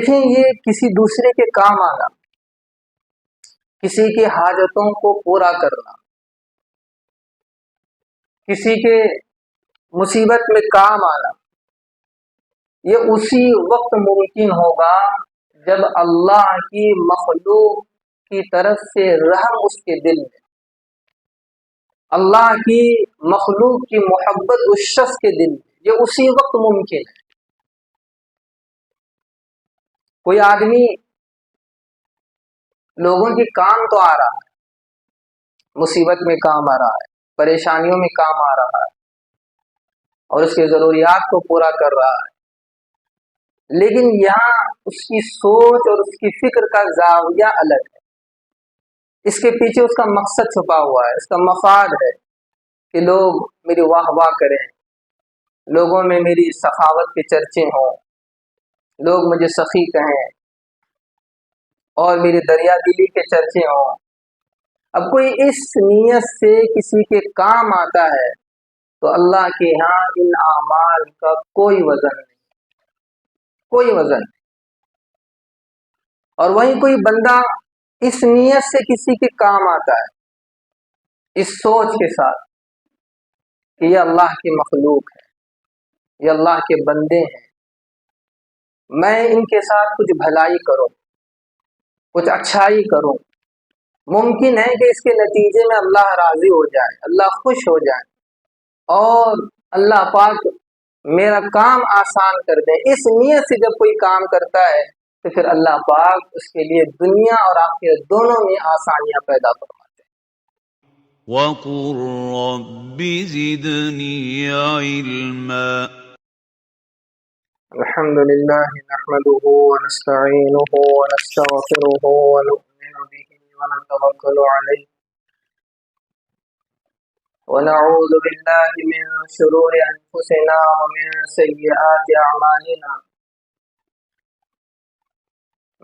دیکھیں، یہ کسی دوسرے کے کام آنا، کسی کی حاجتوں کو پورا کرنا، کسی کے مصیبت میں کام آنا، یہ اسی وقت ممکن ہوگا جب اللہ کی مخلوق کی طرف سے رحم اس کے دل میں، اللہ کی مخلوق کی محبت اس شخص کے دل میں، یہ اسی وقت ممکن ہے۔ کوئی آدمی لوگوں کے کام تو آ رہا ہے، مصیبت میں کام آ رہا ہے، پریشانیوں میں کام آ رہا ہے، اور اس کے ضروریات کو پورا کر رہا ہے، لیکن یہاں اس کی سوچ اور اس کی فکر کا زاویہ الگ ہے۔ اس کے پیچھے اس کا مقصد چھپا ہوا ہے، اس کا مفاد ہے کہ لوگ میری واہ واہ کریں، لوگوں میں میری سخاوت کے چرچے ہوں، لوگ مجھے سخی کہیں اور میری دریا دلی کے چرچے ہوں۔ اب کوئی اس نیت سے کسی کے کام آتا ہے تو اللہ کے ہاں ان اعمال کا کوئی وزن نہیں، کوئی وزن نہیں۔ اور وہیں کوئی بندہ اس نیت سے کسی کے کام آتا ہے، اس سوچ کے ساتھ کہ یہ اللہ کی مخلوق ہے، یہ اللہ کے بندے ہیں، میں ان کے ساتھ کچھ بھلائی کروں، کچھ اچھائی کروں، ممکن ہے کہ اس کے نتیجے میں اللہ راضی ہو جائے، اللہ خوش ہو جائے اور اللہ پاک میرا کام آسان کر دے۔ اس نیت سے جب کوئی کام کرتا ہے تو پھر اللہ پاک اس کے لیے دنیا اور آخرت دونوں میں آسانیاں پیدا فرماتے ہیں۔ وَقُل رَّبِّ زِدْنِي عِلْمًا۔ الحمد لله نحمده ونستعينه ونستغفره ونؤمن به ونتوكل عليه ونعوذ بالله من شرور أنفسنا ومن سيئات أعمالنا،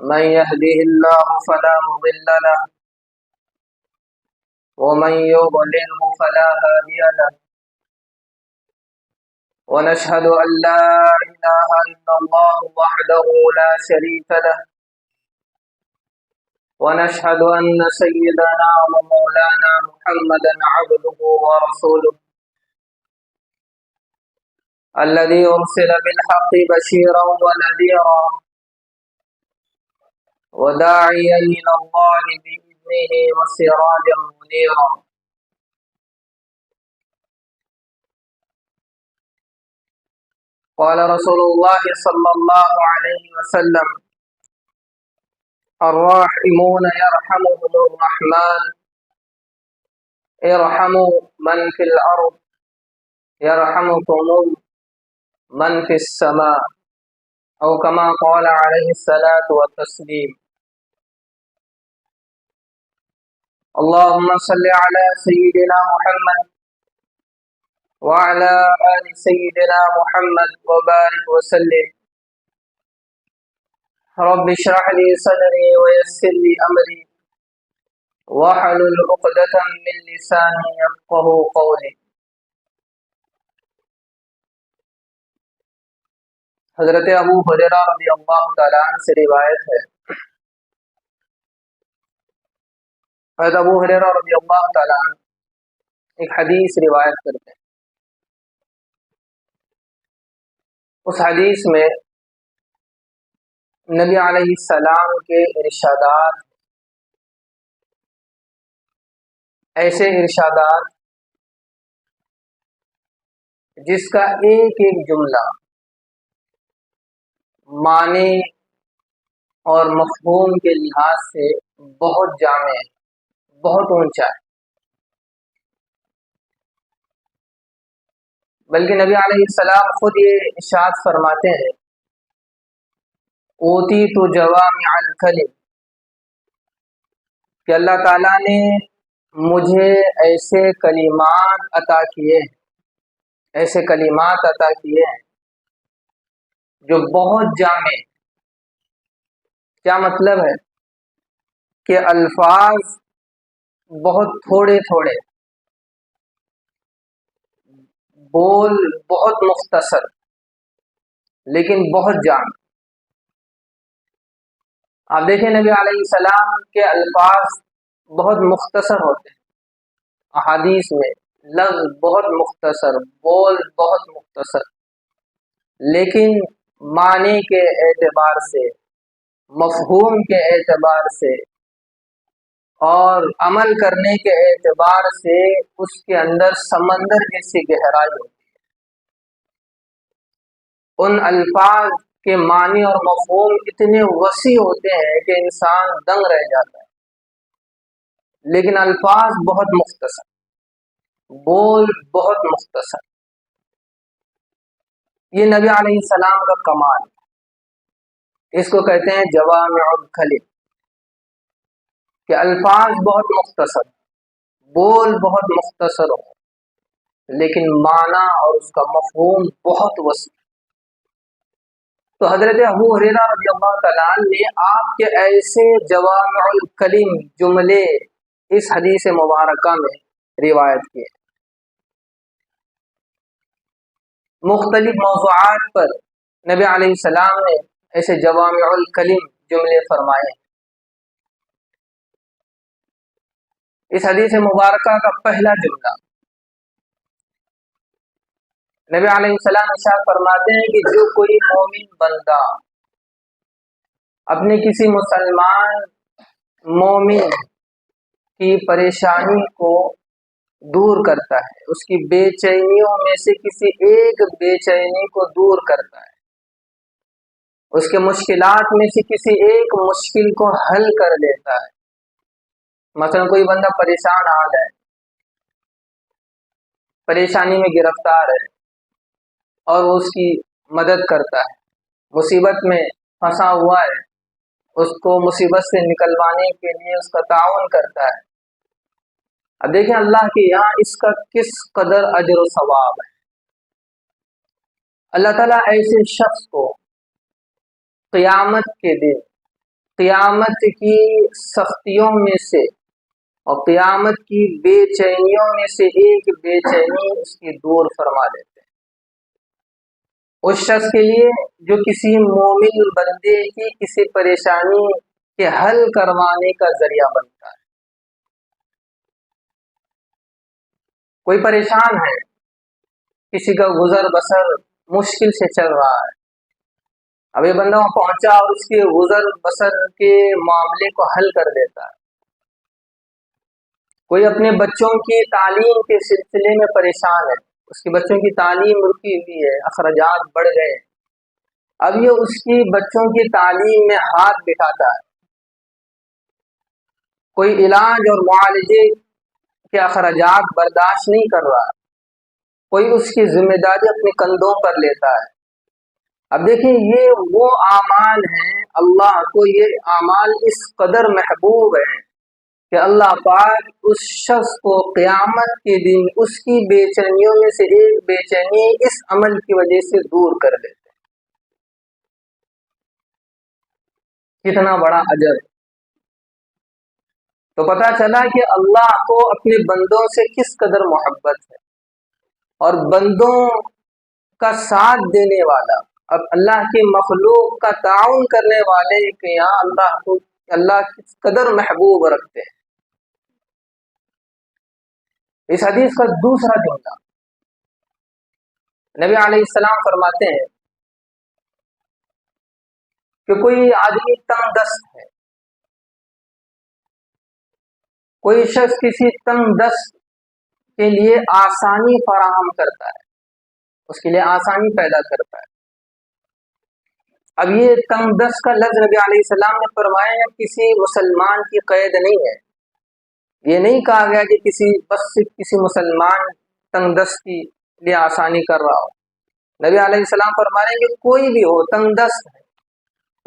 من يهده الله فلا مضل له ومن يضلله فلا هادي له، ونشهد أن لا إله إلا الله وحده لا شريك له، ونشهد أن سيدنا ومولانا محمدا عبده ورسوله الذي أرسل بالحق بشيرا ونذيرا وداعيا إلى الله بإذنه وسراجا منيرا۔ قال رسول الله صلى الله عليه وسلم: الراحمون يرحمهم الرحمن ارحموا من في الأرض يرحمكم من في السماء، أو كما قال عليه الصلاة والتسليم۔ اللهم صل على سيدنا محمد وعلى آل سيدنا محمد وبارك وسلم۔ رب اشرح لي صدري ويسر لي أمري واحلل عقدة من لساني يفقهوا قولي۔ حضرت ابو ہریرہ رضی اللہ تعالیٰ عنہ سے روایت ہے، حضرت ابو ہریرہ رضی اللہ تعالیٰ عنہ ایک حدیث روایت کرتے ہیں۔ اس حدیث میں نبی علیہ السلام کے ارشادات، ایسے ارشادات جس کا ایک ایک جملہ معنی اور مفہوم کے لحاظ سے بہت جامع ہے، بہت اونچا ہے، بلکہ نبی علیہ السلام خود یہ ارشاد فرماتے ہیں: اوتیت جوامع الکلم، کہ اللہ تعالیٰ نے مجھے ایسے کلمات عطا کیے ہیں، ایسے کلمات عطا کیے ہیں جو بہت جامع۔ کیا مطلب ہے؟ کہ الفاظ بہت تھوڑے تھوڑے، بول بہت مختصر، لیکن بہت جامع۔ آپ دیکھیں نبی علیہ السلام کے الفاظ بہت مختصر ہوتے ہیں، احادیث میں لفظ بہت مختصر، بول بہت مختصر، لیکن معنی کے اعتبار سے، مفہوم کے اعتبار سے اور عمل کرنے کے اعتبار سے اس کے اندر سمندر جیسی گہرائی ہوتی ہے۔ ان الفاظ کے معنی اور مفہوم اتنے وسیع ہوتے ہیں کہ انسان دنگ رہ جاتا ہے، لیکن الفاظ بہت مختصر، بول بہت مختصر۔ یہ نبی علیہ السلام کا کمال ہے، اس کو کہتے ہیں جوامع الکلم، کہ الفاظ بہت مختصر، بول بہت مختصر ہو، لیکن معنی اور اس کا مفہوم بہت وسیع۔ تو حضرت ابو ہریرہ رضی اللہ تعالیٰ عنہ نے آپ کے ایسے جوامع الکلم جملے اس حدیث مبارکہ میں روایت کیے۔ مختلف موضوعات پر نبی علیہ السلام نے ایسے جوامع الکلم جملے فرمائے۔ اس حدیث مبارکہ کا پہلا جملہ نبی علیہ السلام ارشاد فرماتے ہیں کہ جو کوئی مومن بندہ اپنے کسی مسلمان مومن کی پریشانی کو دور کرتا ہے، اس کی بے چینیوں میں سے کسی ایک بے چینی کو دور کرتا ہے، اس کے مشکلات میں سے کسی ایک مشکل کو حل کر دیتا ہے۔ مثلا کوئی بندہ پریشان حال ہے، پریشانی میں گرفتار ہے، اور وہ اس کی مدد کرتا ہے، مصیبت میں پھنسا ہوا ہے، اس کو مصیبت سے نکلوانے کے لیے اس کا تعاون کرتا ہے۔ اب دیکھیں اللہ کے یہاں اس کا کس قدر اجر و ثواب ہے۔ اللہ تعالیٰ ایسے شخص کو قیامت کے دن، قیامت کی سختیوں میں سے اور قیامت کی بے چینیوں میں سے ایک بے چینی اس کی دور فرما دیتے ہیں۔ اس شخص کے لیے جو کسی مومن بندے کی کسی پریشانی کے حل کروانے کا ذریعہ بنتا ہے۔ کوئی پریشان ہے، کسی کا گزر بسر مشکل سے چل رہا ہے، اب یہ بندہ وہاں پہنچا اور اس کے گزر بسر کے معاملے کو حل کر دیتا ہے۔ کوئی اپنے بچوں کی تعلیم کے سلسلے میں پریشان ہے، اس کے بچوں کی تعلیم رکی ہوئی ہے، اخراجات بڑھ گئے ہیں، اب یہ اس کی بچوں کی تعلیم میں ہاتھ بٹھاتا ہے۔ کوئی علاج اور معالجے کے اخراجات برداشت نہیں کر رہا، کوئی اس کی ذمہ داری اپنے کندھوں پر لیتا ہے۔ اب دیکھیں یہ وہ اعمال ہیں، اللہ کو یہ اعمال اس قدر محبوب ہیں کہ اللہ پاک اس شخص کو قیامت کے دن اس کی بے چینیوں میں سے ایک بے چینی اس عمل کی وجہ سے دور کر دیتے ہیں۔ کتنا بڑا اجر! تو پتہ چلا کہ اللہ کو اپنے بندوں سے کس قدر محبت ہے، اور بندوں کا ساتھ دینے والا، اب اللہ کی مخلوق کا تعاون کرنے والے کے یہاں اللہ کو اللہ کس قدر محبوب رکھتے ہیں۔ اس حدیث کا دوسرا جملہ نبی علیہ السلام فرماتے ہیں کہ کوئی آدمی تنگ دست ہے، کوئی شخص کسی تنگ دست کے لیے آسانی فراہم کرتا ہے، اس کے لیے آسانی پیدا کرتا ہے۔ اب یہ تنگ دست کا لفظ نبی علیہ السلام نے فرمایا ہے، کسی مسلمان کی قید نہیں ہے، یہ نہیں کہا گیا کہ کسی مسلمان تنگ دست کے لیے آسانی کر رہا ہو۔ نبی علیہ السلام فرمائیں کہ کوئی بھی ہو تنگ دست ہے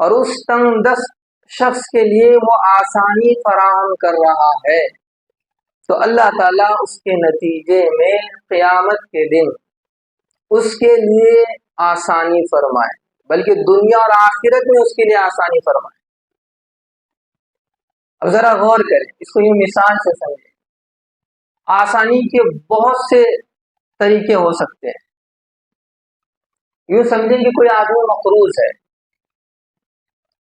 اور اس تنگ دست شخص کے لیے وہ آسانی فراہم کر رہا ہے، تو اللہ تعالیٰ اس کے نتیجے میں قیامت کے دن اس کے لیے آسانی فرمائے، بلکہ دنیا اور آخرت میں اس کے لیے آسانی فرمائے۔ اب ذرا غور کریں، اس کو یوں مثال سے سمجھیں۔ آسانی کے بہت سے طریقے ہو سکتے ہیں۔ یوں سمجھیں کہ کوئی آدمی مقروض ہے،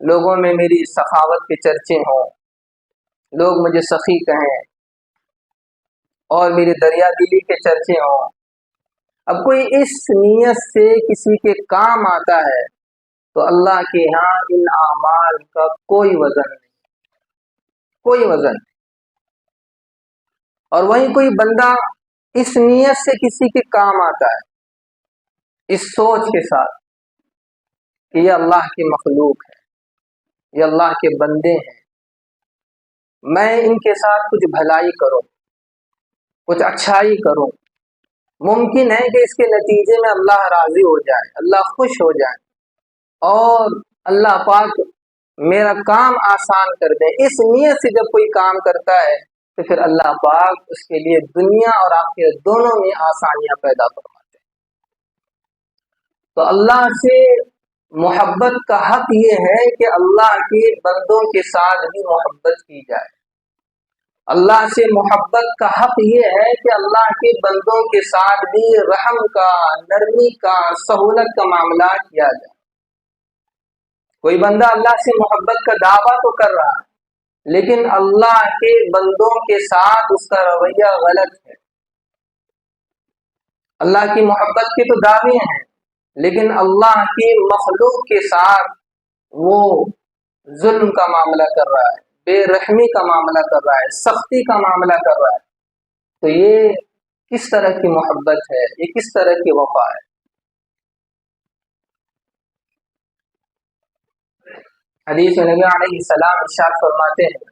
لوگوں میں میری سخاوت کے چرچے ہوں، لوگ مجھے سخی کہیں اور میری دریا دلی کے چرچے ہوں۔ اب کوئی اس نیت سے کسی کے کام آتا ہے تو اللہ کے ہاں ان اعمال کا کوئی وزن نہیں، کوئی وزن نہیں۔ اور وہیں کوئی بندہ اس نیت سے کسی کے کام آتا ہے، اس سوچ کے ساتھ کہ یہ اللہ کی مخلوق ہے، یہ اللہ کے بندے ہیں، میں ان کے ساتھ کچھ بھلائی کروں، کچھ اچھائی کروں، ممکن ہے کہ اس کے نتیجے میں اللہ راضی ہو جائے، اللہ خوش ہو جائے اور اللہ پاک میرا کام آسان کر دے۔ اس نیت سے جب کوئی کام کرتا ہے تو پھر اللہ پاک اس کے لیے دنیا اور آخرت دونوں میں آسانیاں پیدا فرماتے ہیں۔ تو اللہ سے محبت کا حق یہ ہے کہ اللہ کے بندوں کے ساتھ بھی محبت کی جائے۔ اللہ سے محبت کا حق یہ ہے کہ اللہ کے بندوں کے ساتھ بھی رحم کا، نرمی کا، سہولت کا معاملہ کیا جائے۔ کوئی بندہ اللہ سے محبت کا دعویٰ تو کر رہا ہے لیکن اللہ کے بندوں کے ساتھ اس کا رویہ غلط ہے۔ اللہ کی محبت کے تو دعوے ہیں لیکن اللہ کی مخلوق کے ساتھ وہ ظلم کا معاملہ کر رہا ہے، بے رحمی کا معاملہ کر رہا ہے، سختی کا معاملہ کر رہا ہے، تو یہ کس طرح کی محبت ہے، یہ کس طرح کی وفا ہے؟ حدیث میں نبی علیہ السلام ارشاد فرماتے ہیں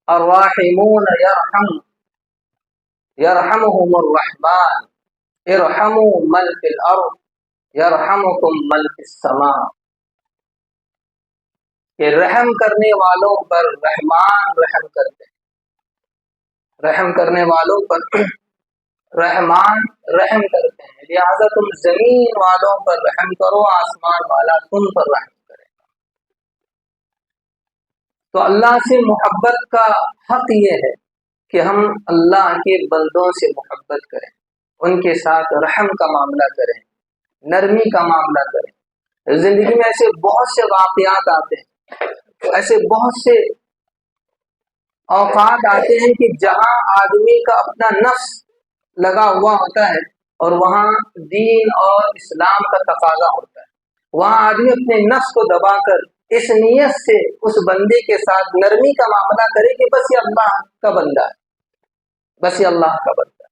الراحمون یرحمهم الرحمن ارحموا من فی الارض یرحمکم من فی السماء، کہ رحم کرنے والوں پر رحمان رحم کرتے ہیں، رحم کرنے والوں پر رحمان رحم کرتے ہیں، لہذا تم زمین والوں پر رحم کرو، آسمان والا تم پر رحم کرے۔ تو اللہ سے محبت کا حق یہ ہے کہ ہم اللہ کے بندوں سے محبت کریں، ان کے ساتھ رحم کا معاملہ کریں، نرمی کا معاملہ کریں۔ زندگی میں ایسے بہت سے واقعات آتے ہیں، ایسے بہت سے اوقات آتے ہیں کہ جہاں آدمی کا اپنا نفس لگا ہوا ہوتا ہے اور وہاں دین اور اسلام کا تقاضا ہوتا ہے، وہاں آدمی اپنے نفس کو دبا کر اس نیت سے اس بندے کے ساتھ نرمی کا معاملہ کرے کہ بس یہ اللہ کا بندہ ہے، بس یہ اللہ کا بندہ ہے۔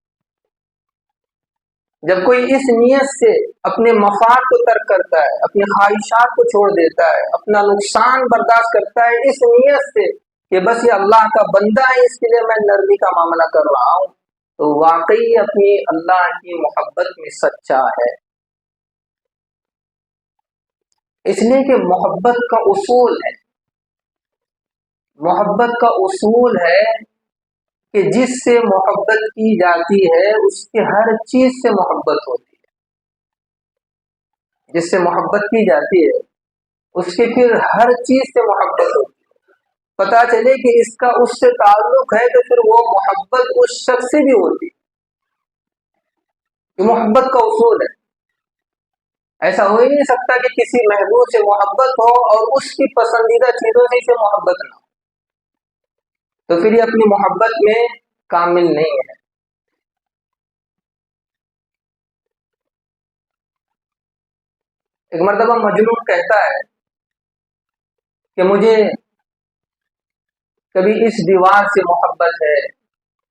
جب کوئی اس نیت سے اپنے مفاد کو ترک کرتا ہے، اپنی خواہشات کو چھوڑ دیتا ہے، اپنا نقصان برداشت کرتا ہے اس نیت سے کہ بس یہ اللہ کا بندہ ہے، اس کے لیے میں نرمی کا معاملہ کر رہا ہوں، تو واقعی اپنی اللہ کی محبت میں سچا ہے۔ اس لیے کہ محبت کا اصول ہے، محبت کا اصول ہے کہ جس سے محبت کی جاتی ہے اس کے ہر چیز سے محبت ہوتی ہے، جس سے محبت کی جاتی ہے اس کے پھر ہر چیز سے محبت ہوتی ہے۔ پتہ چلے کہ اس کا اس سے تعلق ہے تو پھر وہ محبت اس شخص سے بھی ہوتی ہے، یہ محبت کا اصول ہے۔ ایسا ہو ہی نہیں سکتا کہ کسی محبوب سے محبت ہو اور اس کی پسندیدہ چیزوں سے اسے محبت نہ ہو، تو پھر یہ اپنی محبت میں کامل نہیں ہے۔ ایک مرتبہ مجنون کہتا ہے کہ مجھے کبھی اس دیوار سے محبت ہے،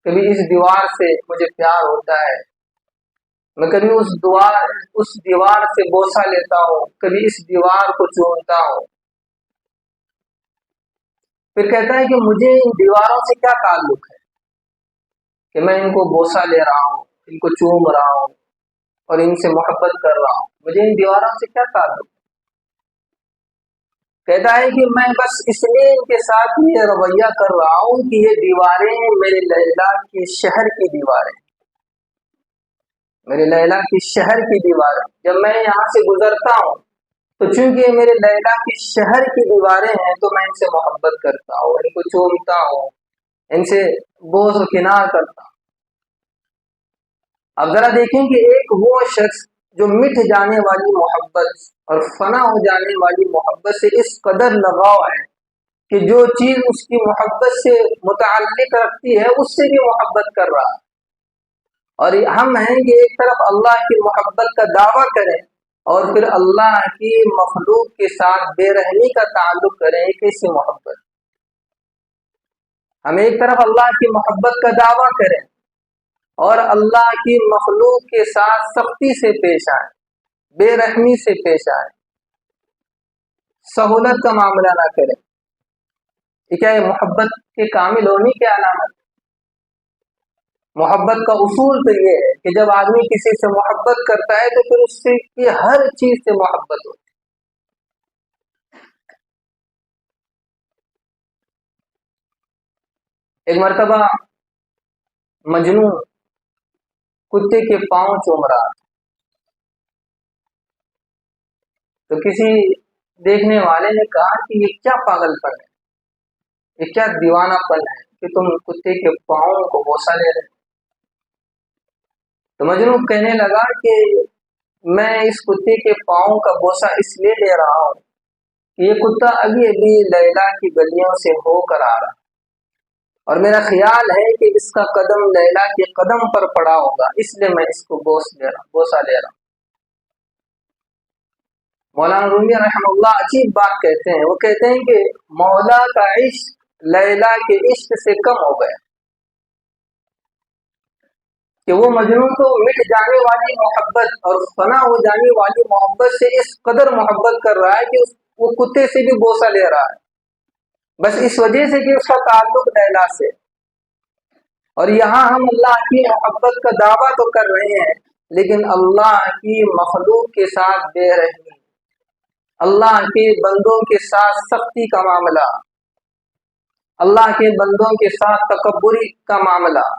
کبھی اس دیوار سے مجھے پیار ہوتا ہے، میں کبھی اس دیوار سے بوسہ لیتا ہوں، کبھی اس دیوار کو چومتا ہوں۔ پھر کہتا ہے کہ مجھے ان دیواروں سے کیا تعلق ہے کہ میں ان کو بوسہ لے رہا ہوں، ان کو چوم رہا ہوں اور ان سے محبت کر رہا ہوں، مجھے ان دیواروں سے کیا تعلق ہے؟ کہتا ہے کہ میں بس اس لیے ان کے ساتھ یہ رویہ کر رہا ہوں کہ یہ دیواریں میرے لیلا کے شہر کی دیواریں، میرے لیلا کی شہر کی دیواریں، جب میں یہاں سے گزرتا ہوں تو چونکہ یہ میرے لیلا کی شہر کی دیواریں ہیں تو میں ان سے محبت کرتا ہوں، ان کو چومتا ہوں، ان سے بوس و کنار کرتا ہوں۔ اب ذرا دیکھیں کہ ایک وہ شخص جو مٹ جانے والی محبت اور فنا ہو جانے والی محبت سے اس قدر لگاؤ ہے کہ جو چیز اس کی محبت سے متعلق رکھتی ہے اس سے بھی محبت کر رہا ہے۔ اور ہم ہیں کہ ایک طرف اللہ کی محبت کا دعویٰ کریں اور پھر اللہ کی مخلوق کے ساتھ بے رحمی کا تعلق کریں، ایک ایسی محبت۔ ہم ایک طرف اللہ کی محبت کا دعویٰ کریں اور اللہ کی مخلوق کے ساتھ سختی سے پیش آئیں، بے رحمی سے پیش آئیں، سہولت کا معاملہ نہ کریں۔ یہ کیا ہے؟ محبت کے کامل ہونے کی علامت۔ محبت کا اصول تو یہ ہے کہ جب آدمی کسی سے محبت کرتا ہے تو پھر اس سے کی ہر چیز سے محبت ہوتی ہے۔ ایک مرتبہ مجنو کتے کے پاؤں چوم رہا تو کسی دیکھنے والے نے کہا کہ یہ کیا پاگل پن ہے، یہ کیا دیوانہ پن ہے کہ تم کتے کے پاؤں کو بوسہ لے رہے۔ تو مجنو کہنے لگا کہ میں اس کتے کے پاؤں کا بوسہ اس لیے لے رہا ہوں کہ یہ کتا ابھی ابھی لیلا کی گلیوں سے ہو کر آ رہا اور میرا خیال ہے کہ اس کا قدم لیلا کے قدم پر پڑا ہوگا، اس لیے میں اس کو بوسہ لے رہا ہوں۔ مولانا رومی رحمہ اللہ عجیب بات کہتے ہیں، وہ کہتے ہیں کہ مولا کا عشق لیلا کے عشق سے کم ہو گیا کہ وہ مجنون تو مٹ جانے والی محبت اور فنا ہو جانے والی محبت سے اس قدر محبت کر رہا ہے کہ وہ کتے سے بھی بوسہ لے رہا ہے، بس اس وجہ سے کہ اس کا تعلق لیلا سے۔ اور یہاں ہم اللہ کی محبت کا دعویٰ تو کر رہے ہیں لیکن اللہ کی مخلوق کے ساتھ بے رحمی، اللہ کے بندوں کے ساتھ سختی کا معاملہ، اللہ کے بندوں کے ساتھ تکبری کا معاملہ،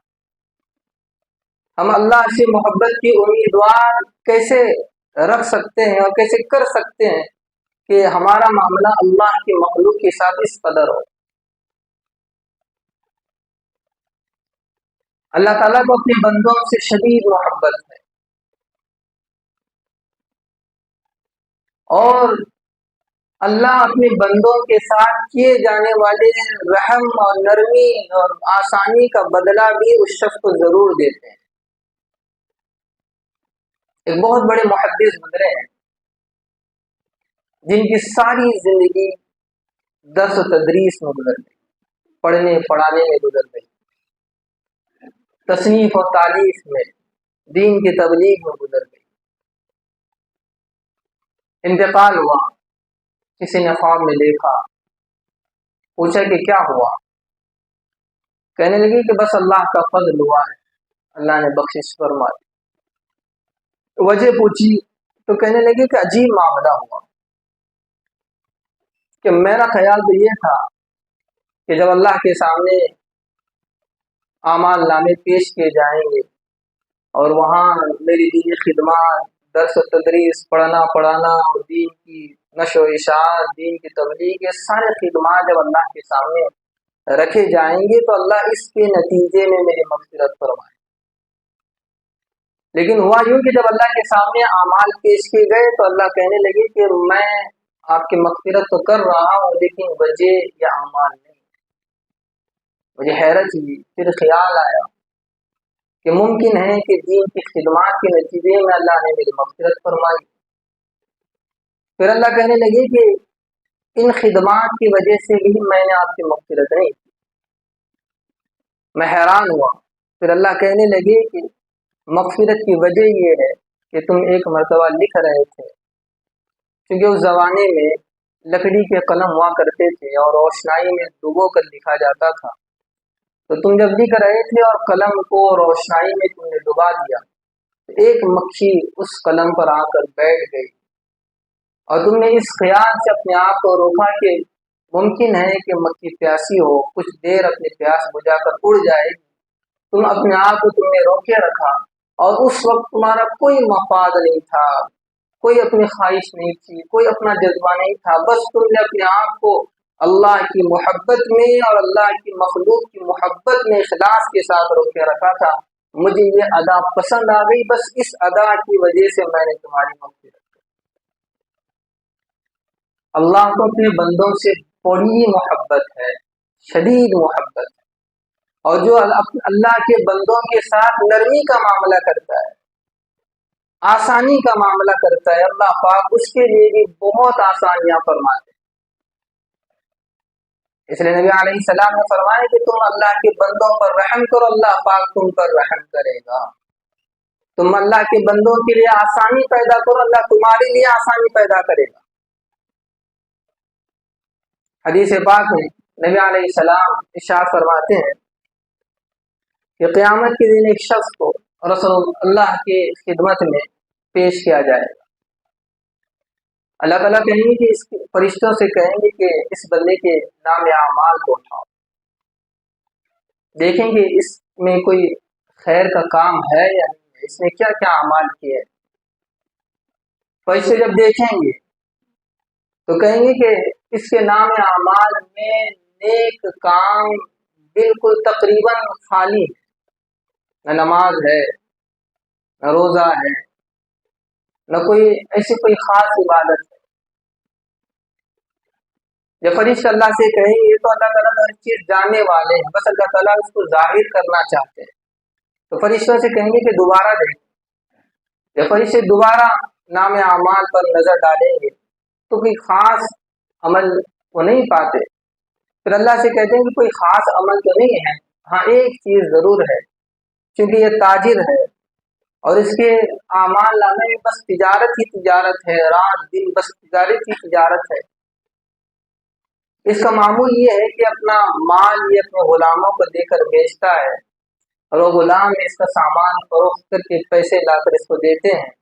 ہم اللہ سے محبت کی امیدوار کیسے رکھ سکتے ہیں اور کیسے کر سکتے ہیں کہ ہمارا معاملہ اللہ کی مخلوق کے ساتھ اس قدر ہو۔ اللہ تعالیٰ کو اپنے بندوں سے شدید محبت ہے اور اللہ اپنے بندوں کے ساتھ کیے جانے والے رحم اور نرمی اور آسانی کا بدلہ بھی اس شخص کو ضرور دیتے ہیں۔ ایک بہت بڑے محدث گزرے ہیں جن کی ساری زندگی درس و تدریس میں گزر گئی، پڑھنے پڑھانے میں گزر گئی، تصنیف اور تالیف میں، دین کی تبلیغ میں گزر گئی۔ انتقال ہوا، کسی نے خواب میں دیکھا، پوچھا کہ کیا ہوا؟ کہنے لگی کہ بس اللہ کا فضل ہوا ہے، اللہ نے بخشش فرمائی۔ وجہ پوچھی تو کہنے لگی کہ عجیب معاملہ ہوا کہ میرا خیال تو یہ تھا کہ جب اللہ کے سامنے اعمال نامے پیش کیے جائیں گے اور وہاں میری دینی خدمات، درس و تدریس، پڑھنا پڑھانا اور دین کی نشر و اشاعت، دین کی تبلیغ، یہ سارے خدمات جب اللہ کے سامنے رکھے جائیں گے تو اللہ اس کے نتیجے میں میری مغفرت فرمائے۔ لیکن ہوا یوں کہ جب اللہ کے سامنے اعمال پیش کیے گئے تو اللہ کہنے لگے کہ میں آپ کی مغفرت تو کر رہا ہوں لیکن وجہ یا اعمال نہیں۔ مجھے حیرت ہوئی، پھر خیال آیا کہ ممکن ہے کہ دین کی خدمات کے نتیجے میں اللہ نے میری مغفرت فرمائی۔ پھر اللہ کہنے لگے کہ ان خدمات کی وجہ سے بھی میں نے آپ کی مغفرت نہیں کی۔ میں حیران ہوا، پھر اللہ کہنے لگے کہ مغفرت کی وجہ یہ ہے کہ تم ایک مرتبہ لکھ رہے تھے، کیونکہ اس زمانے میں لکڑی کے قلم ہوا کرتے تھے اور روشنائی میں ڈبو کر لکھا جاتا تھا، تو تم جب لکھ رہے تھے اور قلم کو روشنائی میں تم نے ڈبا دیا تو ایک مکھی اس قلم پر آ کر بیٹھ گئی اور تم نے اس خیال سے اپنے آپ کو روکا کہ ممکن ہے کہ مکھی پیاسی ہو، کچھ دیر اپنی پیاس بجھا کر اڑ جائے گی۔ تم اپنے آپ کو تم نے روکے رکھا اور اس وقت تمہارا کوئی مفاد نہیں تھا، کوئی اپنی خواہش نہیں تھی، کوئی اپنا جذبہ نہیں تھا، بس تم نے اپنے آپ کو اللہ کی محبت میں اور اللہ کی مخلوق کی محبت میں اخلاص کے ساتھ روکے رکھا تھا۔ مجھے یہ ادا پسند آ گئی، بس اس ادا کی وجہ سے میں نے تمہاری مغفرت کی۔ اللہ کو اپنے بندوں سے بڑی محبت ہے، شدید محبت ہے، اور جو اللہ کے بندوں کے ساتھ نرمی کا معاملہ کرتا ہے، آسانی کا معاملہ کرتا ہے، اللہ پاک اس کے لیے بھی بہت آسانیاں فرماتے ہیں۔ اس لیے نبی علیہ السلام نے فرمایا کہ تم اللہ کے بندوں پر رحم کرو، اللہ پاک تم پر رحم کرے گا۔ تم اللہ کے بندوں کے لیے آسانی پیدا کرو، اللہ تمہارے لیے آسانی پیدا کرے گا۔ حدیث پاک میں نبی علیہ السلام ارشاد فرماتے ہیں کہ قیامت کے دن ایک شخص کو رسول اللہ کے خدمت میں پیش کیا جائے گا۔ اللہ تعالیٰ کہیں گے کہ اس فرشتوں سے کہیں گے کہ اس بندے کے نام اعمال کو اٹھاؤ، دیکھیں گے اس میں کوئی خیر کا کام ہے یا نہیں، اس نے کیا کیا اعمال کیے۔ فرشتے جب دیکھیں گے تو کہیں گے کہ اس کے نام اعمال میں نیک کام بالکل تقریباً خالی ہے، نہ نماز ہے، نہ روزہ ہے، نہ کوئی ایسی کوئی خاص عبادت ہے۔ جب فرشتے اللہ سے کہیں گے تو اللہ تعالیٰ ہر چیز جاننے والے ہیں، بس اللہ تعالیٰ اس کو ظاہر کرنا چاہتے ہیں، تو فرشتوں سے کہیں گے کہ دوبارہ دیکھیں۔ جب فرشتے دوبارہ نام اعمال پر نظر ڈالیں گے تو کوئی خاص عمل وہ نہیں پاتے، پھر اللہ سے کہتے ہیں کہ کوئی خاص عمل تو نہیں ہے، ہاں ایک چیز ضرور ہے، کیونکہ یہ تاجر ہے اور اس کے اعمال نامے میں بس تجارت ہی تجارت ہے، رات دن بس تجارت ہی تجارت ہے۔ اس کا معمول یہ ہے کہ اپنا مال یہ اپنے غلاموں کو دے کر بیچتا ہے، اور وہ غلام اس کا سامان فروخت کر کے پیسے لا کر اس کو دیتے ہیں۔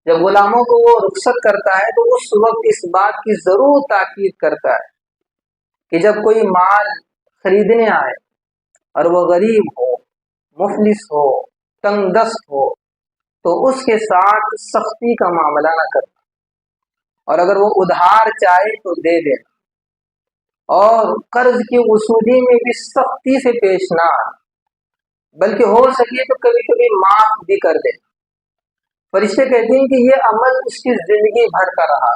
جب غلاموں کو وہ رخصت کرتا ہے تو اس وقت اس بات کی ضرور تاکید کرتا ہے کہ جب کوئی مال خریدنے آئے اور وہ غریب ہو، مفلس ہو، تنگ دست ہو، تو اس کے ساتھ سختی کا معاملہ نہ کرنا، اور اگر وہ ادھار چاہے تو دے دینا، اور قرض کی وصولی میں بھی سختی سے پیش نہ آنا، بلکہ ہو سکے تو کبھی کبھی معاف بھی کر دے۔ فرشتے کہتے ہیں کہ یہ عمل اس کی زندگی بھر کا رہا،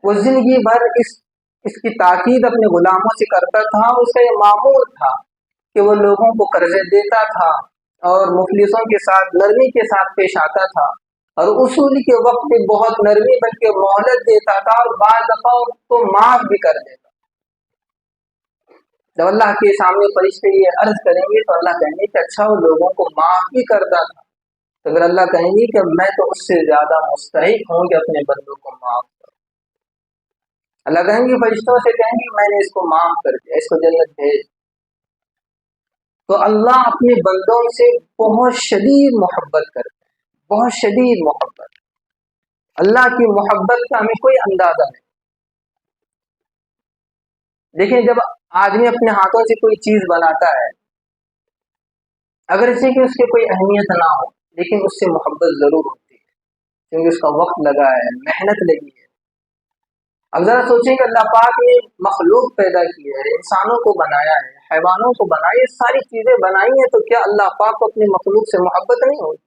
وہ زندگی بھر اس کی تاکید اپنے غلاموں سے کرتا تھا، اس کا یہ معمول تھا کہ وہ لوگوں کو قرضے دیتا تھا اور مفلسوں کے ساتھ نرمی کے ساتھ پیش آتا تھا، اور اصول کے وقت میں بہت نرمی بلکہ مہلت دیتا تھا، اور بعض دفعہ تو معاف بھی کر دیتا۔ جب اللہ کے سامنے فرشتے یہ عرض کریں گے تو اللہ کہیں گے کہ اچھا وہ لوگوں کو معاف بھی کرتا تھا، تو اگر اللہ کہیں گے کہ میں تو اس سے زیادہ مستحق ہوں کہ اپنے بندوں کو معاف کروں، اللہ کہیں گے فرشتوں سے کہیں گے میں نے اس کو معاف کر دیا، اس کو جنت بھیج۔ تو اللہ اپنے بندوں سے بہت شدید محبت کرتے ہیں، بہت شدید محبت۔ اللہ کی محبت کا ہمیں کوئی اندازہ نہیں۔ دیکھیں جب آدمی اپنے ہاتھوں سے کوئی چیز بناتا ہے، اگر اسے کہ اس کی کوئی اہمیت نہ ہو، لیکن اس سے محبت ضرور ہوتی ہے، کیونکہ اس کا وقت لگا ہے، محنت لگی ہے۔ اب ذرا سوچیں کہ اللہ پاک نے مخلوق پیدا کی ہے، انسانوں کو بنایا ہے، حیوانوں کو بنایا، یہ ساری چیزیں بنائی ہیں، تو کیا اللہ پاک کو اپنی مخلوق سے محبت نہیں ہوگی؟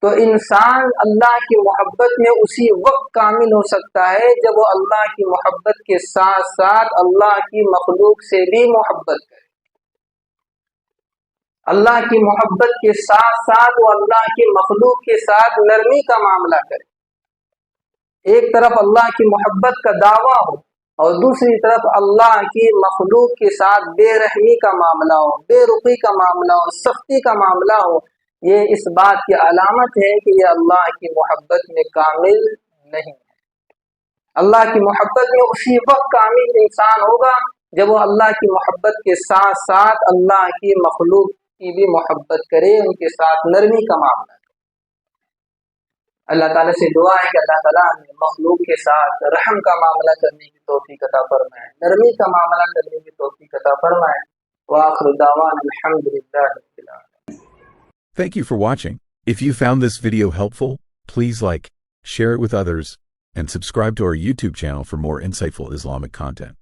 تو انسان اللہ کی محبت میں اسی وقت کامل ہو سکتا ہے جب وہ اللہ کی محبت کے ساتھ ساتھ اللہ کی مخلوق سے بھی محبت کرے، اللہ کی محبت کے ساتھ ساتھ وہ اللہ کی مخلوق کے ساتھ نرمی کا معاملہ کرے۔ ایک طرف اللہ کی محبت کا دعویٰ ہو اور دوسری طرف اللہ کی مخلوق کے ساتھ بے رحمی کا معاملہ ہو، بے رخی کا معاملہ ہو، سختی کا معاملہ ہو، یہ اس بات کی علامت ہے کہ یہ اللہ کی محبت میں کامل نہیں ہے۔ اللہ کی محبت میں اسی وقت کامل انسان ہوگا جب وہ اللہ کی محبت کے ساتھ ساتھ اللہ کی مخلوق کی بھی محبت کرے، ان کے ساتھ نرمی کا معاملہ کرے۔ اللہ تعالیٰ سے دعا ہے کہ اللہ تعالیٰ نے مخلوق کے ساتھ رحم کا معاملہ کرنے کی توفیق عطا فرمائے، نرمی کا معاملہ کرنے کی توفیق عطا فرمائے۔ وآخر دعوانا الحمدللہ رب العالمین۔ Thank you for watching. If you found this video helpful, please like, share it with others, and subscribe to our YouTube channel for more insightful Islamic content.